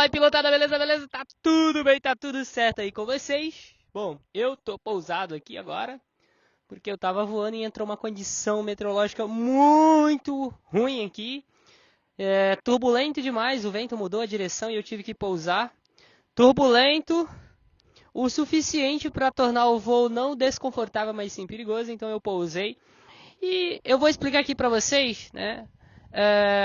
Fala aí, pilotada, beleza, beleza? Tá tudo bem, tá tudo certo aí com vocês? Bom, eu tô pousado aqui agora, porque eu tava voando e entrou uma condição meteorológica muito ruim aqui. Turbulento demais, o vento mudou a direção e eu tive que pousar. Turbulento o suficiente para tornar o voo não desconfortável, mas sim perigoso, então eu pousei. E eu vou explicar aqui para vocês, né?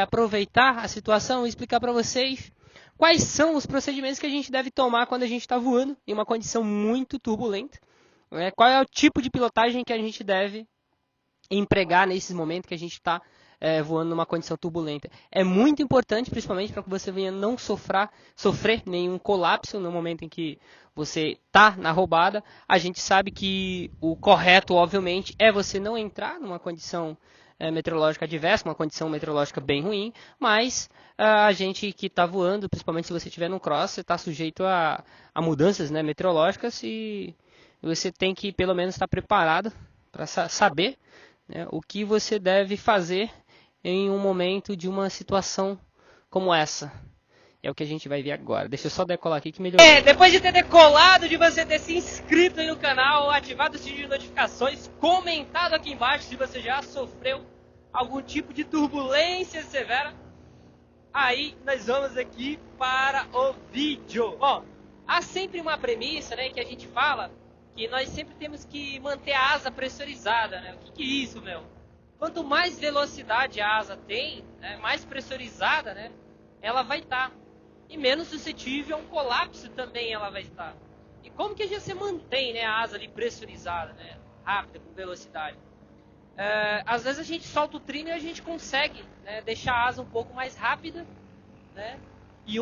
Aproveitar a situação e explicar para vocês quais são os procedimentos que a gente deve tomar quando a gente está voando em uma condição muito turbulenta. Né? Qual é o tipo de pilotagem que a gente deve empregar nesses momentos que a gente está voando numa condição turbulenta. É muito importante, principalmente para que você venha não sofrer nenhum colapso no momento em que você está na roubada. A gente sabe que o correto, obviamente, é você não entrar numa condição meteorológica adversa, uma condição meteorológica bem ruim, mas a gente que está voando, principalmente se você estiver no cross, você está sujeito a mudanças, né, meteorológicas e você tem que pelo menos estar preparado para saber, né, o que você deve fazer em um momento de uma situação como essa. É o que a gente vai ver agora. Deixa eu só decolar aqui que melhorou. Depois de ter decolado, de você ter se inscrito aí no canal, ativado o sininho de notificações, comentado aqui embaixo se você já sofreu algum tipo de turbulência severa, aí nós vamos aqui para o vídeo. Ó, há sempre uma premissa, né, que a gente fala que nós sempre temos que manter a asa pressurizada, né? O que é isso, meu? Quanto mais velocidade a asa tem, né, mais pressurizada, né, ela vai estar. E menos suscetível a um colapso também ela vai estar. E como que você mantém, né, a asa ali pressurizada, né, rápida, com velocidade? Às vezes a gente solta o trimmer e a gente consegue, né, deixar a asa um pouco mais rápida, né? E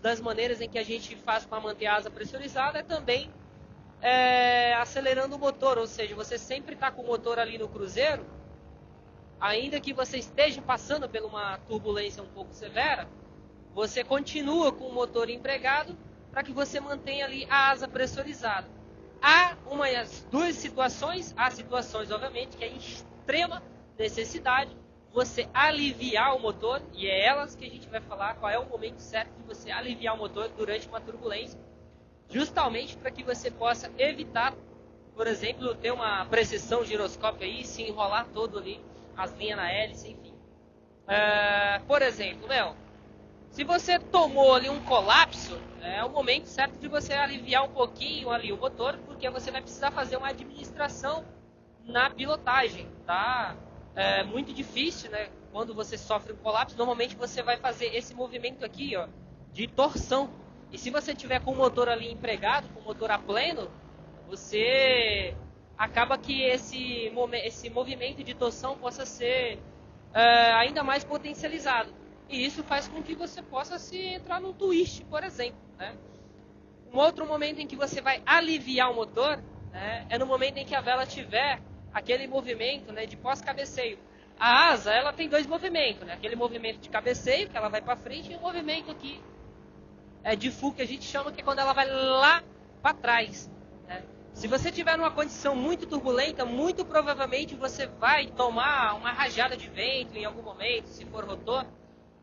das maneiras em que a gente faz para manter a asa pressurizada é também acelerando o motor, ou seja, você sempre está com o motor ali no cruzeiro, ainda que você esteja passando por uma turbulência um pouco severa, você continua com o motor empregado para que você mantenha ali a asa pressurizada. Há duas situações, há situações obviamente que é extrema necessidade você aliviar o motor, e é elas que a gente vai falar qual é o momento certo de você aliviar o motor durante uma turbulência, justamente para que você possa evitar, por exemplo, ter uma precessão giroscópio aí, se enrolar todo ali, as linhas na hélice, enfim. Por exemplo, se você tomou ali um colapso, é o momento certo de você aliviar um pouquinho ali o motor, porque você vai precisar fazer uma administração na pilotagem, tá? É muito difícil, né? Quando você sofre um colapso, normalmente você vai fazer esse movimento aqui, ó, de torção. E se você tiver com o motor ali empregado, com o motor a pleno, você acaba que esse movimento de torção possa ser ainda mais potencializado. E isso faz com que você possa se entrar num twist, por exemplo, né? Um outro momento em que você vai aliviar o motor, né, é no momento em que a vela tiver aquele movimento, né, de pós-cabeceio. A asa, ela tem dois movimentos, né? Aquele movimento de cabeceio, que ela vai para frente, e o movimento aqui de full, que a gente chama, que é quando ela vai lá para trás, né? Se você tiver numa condição muito turbulenta, muito provavelmente você vai tomar uma rajada de vento em algum momento, se for rotor.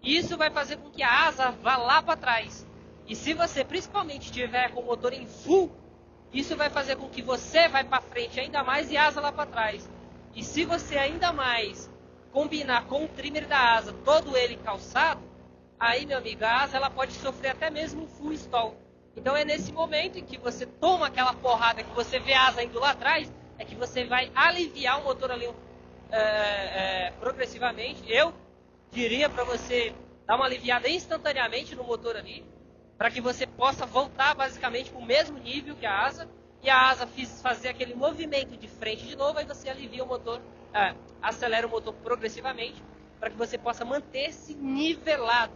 Isso vai fazer com que a asa vá lá para trás. E se você principalmente estiver com o motor em full, isso vai fazer com que você vá para frente ainda mais e a asa lá para trás. E se você ainda mais combinar com o trimmer da asa, todo ele calçado, aí, meu amigo, a asa ela pode sofrer até mesmo um full stall. Então é nesse momento em que você toma aquela porrada, que você vê a asa indo lá atrás, é que você vai aliviar o motor ali progressivamente. Eu diria para você dar uma aliviada instantaneamente no motor ali, para que você possa voltar basicamente para o mesmo nível que a asa, e a asa fazer aquele movimento de frente de novo, aí você alivia o motor, acelera o motor progressivamente, para que você possa manter-se nivelado,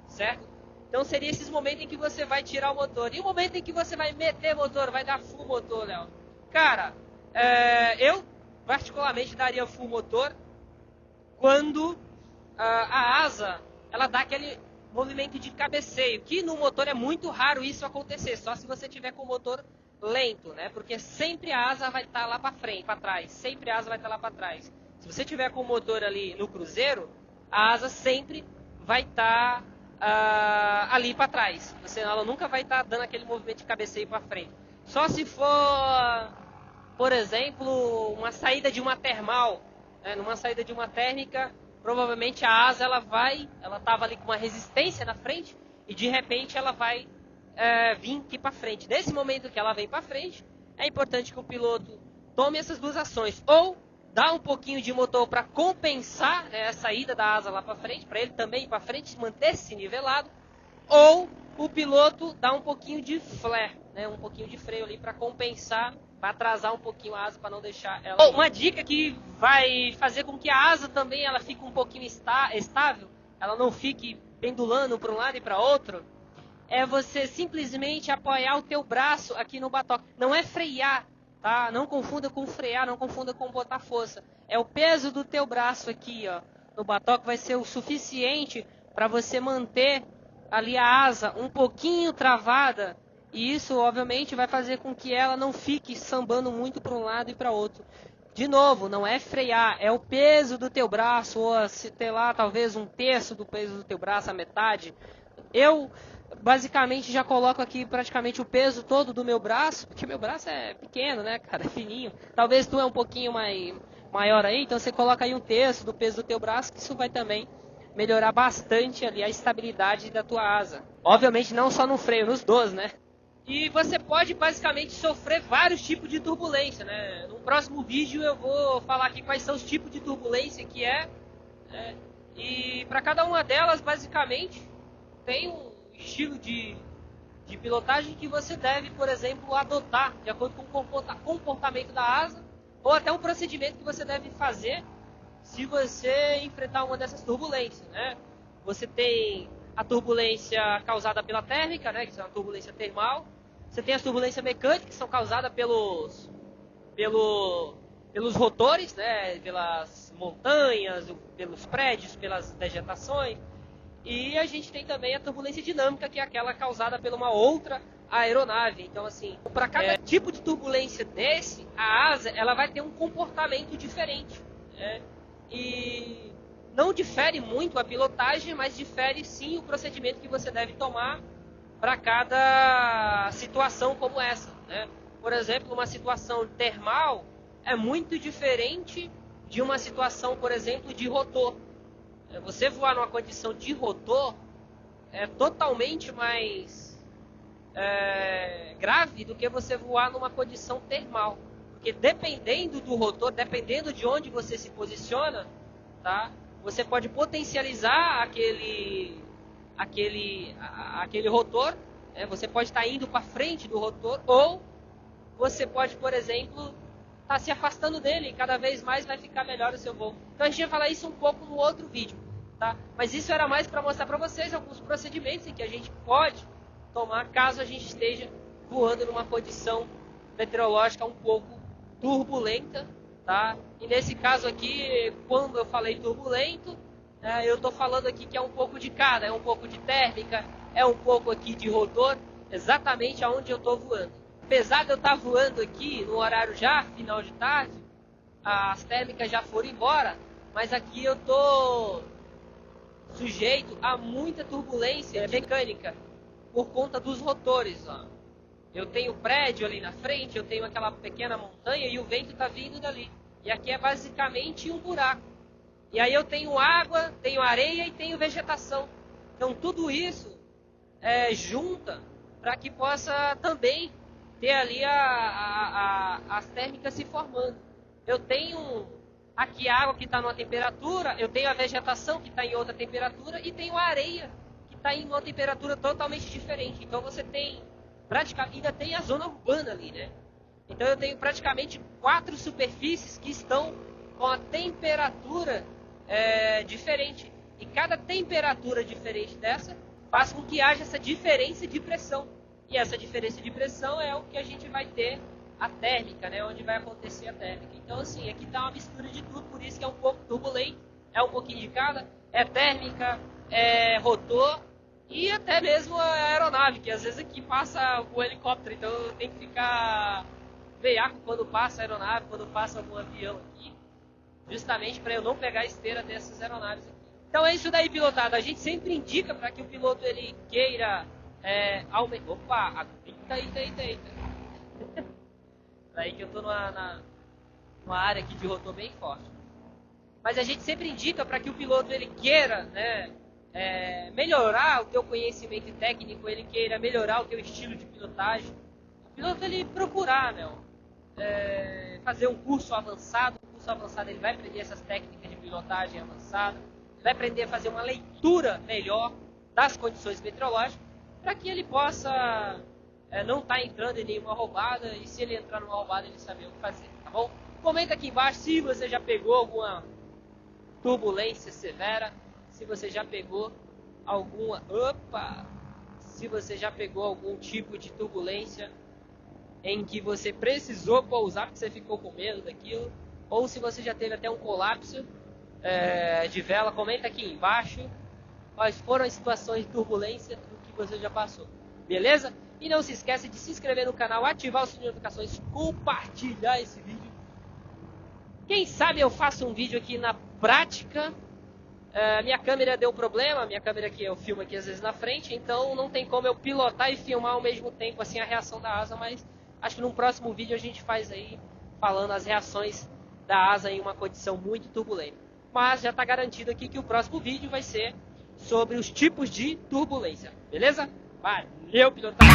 certo? Então seria esses momentos em que você vai tirar o motor. E o momento em que você vai meter motor, vai dar full motor, Léo. Cara, eu particularmente daria full motor quando a asa ela dá aquele movimento de cabeceio, que no motor é muito raro isso acontecer, só se você tiver com o motor lento, né? Porque sempre a asa vai estar lá para frente, para trás, sempre a asa vai estar lá para trás. Se você tiver com o motor ali no cruzeiro, a asa sempre vai estar ali para trás. Ela nunca vai estar dando aquele movimento de cabeceio para frente. Só se for, por exemplo, uma saída de uma termal, numa saída de uma térmica, provavelmente a asa ela estava ali com uma resistência na frente e de repente ela vai vir aqui para frente. Nesse momento que ela vem para frente, é importante que o piloto tome essas duas ações, ou dá um pouquinho de motor para compensar, a saída da asa lá para frente, para ele também ir para frente, manter-se nivelado, ou o piloto dá um pouquinho de flare, um pouquinho de freio ali para compensar, para atrasar um pouquinho a asa, para não deixar ela... Uma dica que vai fazer com que a asa também ela fique um pouquinho estável, ela não fique pendulando para um lado e para outro, é você simplesmente apoiar o teu braço aqui no batoque. Não é frear, tá? Não confunda com frear, não confunda com botar força. É o peso do teu braço aqui, ó, no batoque vai ser o suficiente para você manter ali a asa um pouquinho travada. E isso, obviamente, vai fazer com que ela não fique sambando muito para um lado e para outro. De novo, não é frear, é o peso do teu braço, ou se ter lá talvez um terço do peso do teu braço, a metade. Eu basicamente já coloco aqui praticamente o peso todo do meu braço, porque meu braço é pequeno, né, cara, é fininho. Talvez tu é um pouquinho maior aí, então você coloca aí um terço do peso do teu braço, que isso vai também melhorar bastante ali a estabilidade da tua asa. Obviamente não só no freio, nos dois, né? E você pode basicamente sofrer vários tipos de turbulência, né? No próximo vídeo eu vou falar aqui quais são os tipos de turbulência que e para cada uma delas basicamente tem um estilo de pilotagem que você deve, por exemplo, adotar de acordo com o comportamento da asa, ou até um procedimento que você deve fazer se você enfrentar uma dessas turbulências, né? Você tem a turbulência causada pela térmica, né, que é uma turbulência termal. Você tem as turbulências mecânicas, que são causadas pelos rotores, né, pelas montanhas, pelos prédios, pelas vegetações. E a gente tem também a turbulência dinâmica, que é aquela causada por uma outra aeronave. Então, assim, para cada tipo de turbulência desse, a asa ela vai ter um comportamento diferente, né? E não difere muito a pilotagem, mas difere sim o procedimento que você deve tomar para cada situação como essa, né? Por exemplo, uma situação termal é muito diferente de uma situação, por exemplo, de rotor. Você voar numa condição de rotor é totalmente mais grave do que você voar numa condição termal. Porque dependendo do rotor, dependendo de onde você se posiciona, tá? Você pode potencializar aquele rotor, você pode estar indo para frente do rotor, ou você pode, por exemplo, estar se afastando dele, e cada vez mais vai ficar melhor o seu voo. Então a gente vai falar isso um pouco no outro vídeo, tá? Mas isso era mais para mostrar para vocês alguns procedimentos em que a gente pode tomar caso a gente esteja voando numa condição meteorológica um pouco turbulenta, tá? E nesse caso aqui, quando eu falei turbulento, eu estou falando aqui que é um pouco de cada, é um pouco de térmica, é um pouco aqui de rotor, exatamente aonde eu estou voando. Apesar de eu estar voando aqui no horário já, final de tarde, as térmicas já foram embora, mas aqui eu estou sujeito a muita turbulência mecânica por conta dos rotores, ó. Eu tenho prédio ali na frente, eu tenho aquela pequena montanha e o vento está vindo dali. E aqui é basicamente um buraco. E aí eu tenho água, tenho areia e tenho vegetação. Então tudo isso junta para que possa também ter ali as térmicas se formando. Eu tenho aqui a água que está numa temperatura, eu tenho a vegetação que está em outra temperatura e tenho a areia que está em uma temperatura totalmente diferente. Então você tem praticamente, ainda tem a zona urbana ali, né? Então eu tenho praticamente 4 superfícies que estão com a temperatura diferente. E cada temperatura diferente dessa faz com que haja essa diferença de pressão. E essa diferença de pressão é o que a gente vai ter a térmica, né? Onde vai acontecer a térmica. Então assim, aqui está uma mistura de tudo, por isso que é um pouco turbulento, é um pouquinho de cada, é térmica, é rotor, e até mesmo a aeronave, que às vezes aqui passa o helicóptero, então eu tenho que ficar veiaco quando passa a aeronave, quando passa algum avião aqui, justamente para eu não pegar a esteira dessas aeronaves aqui. Então é isso daí, pilotado. A gente sempre indica para que o piloto ele queira aumentar. Opa, eita. Daí que eu tô numa área aqui de rotor bem forte. Mas a gente sempre indica para que o piloto ele queira, né, melhorar o teu conhecimento técnico, ele queira melhorar o teu estilo de pilotagem. O piloto ele procurar, meu, fazer um curso avançado. O curso avançado ele vai aprender essas técnicas de pilotagem avançada. Ele vai aprender a fazer uma leitura melhor das condições meteorológicas para que ele possa não estar entrando em nenhuma roubada, e se ele entrar numa roubada ele saber o que fazer, tá bom? Comenta aqui embaixo se você já pegou alguma turbulência severa, se você já pegou se você já pegou algum tipo de turbulência em que você precisou pousar porque você ficou com medo daquilo, ou se você já teve até um colapso de vela. Comenta aqui embaixo quais foram as situações de turbulência do que você já passou, beleza? E não se esqueça de se inscrever no canal, ativar o sininho de notificações, compartilhar esse vídeo. Quem sabe eu faço um vídeo aqui na prática. Minha câmera deu problema, minha câmera aqui eu filmo aqui às vezes na frente, então não tem como eu pilotar e filmar ao mesmo tempo assim a reação da asa, mas acho que num próximo vídeo a gente faz aí falando as reações da asa em uma condição muito turbulenta. Mas já está garantido aqui que o próximo vídeo vai ser sobre os tipos de turbulência, beleza? Valeu, pilotagem!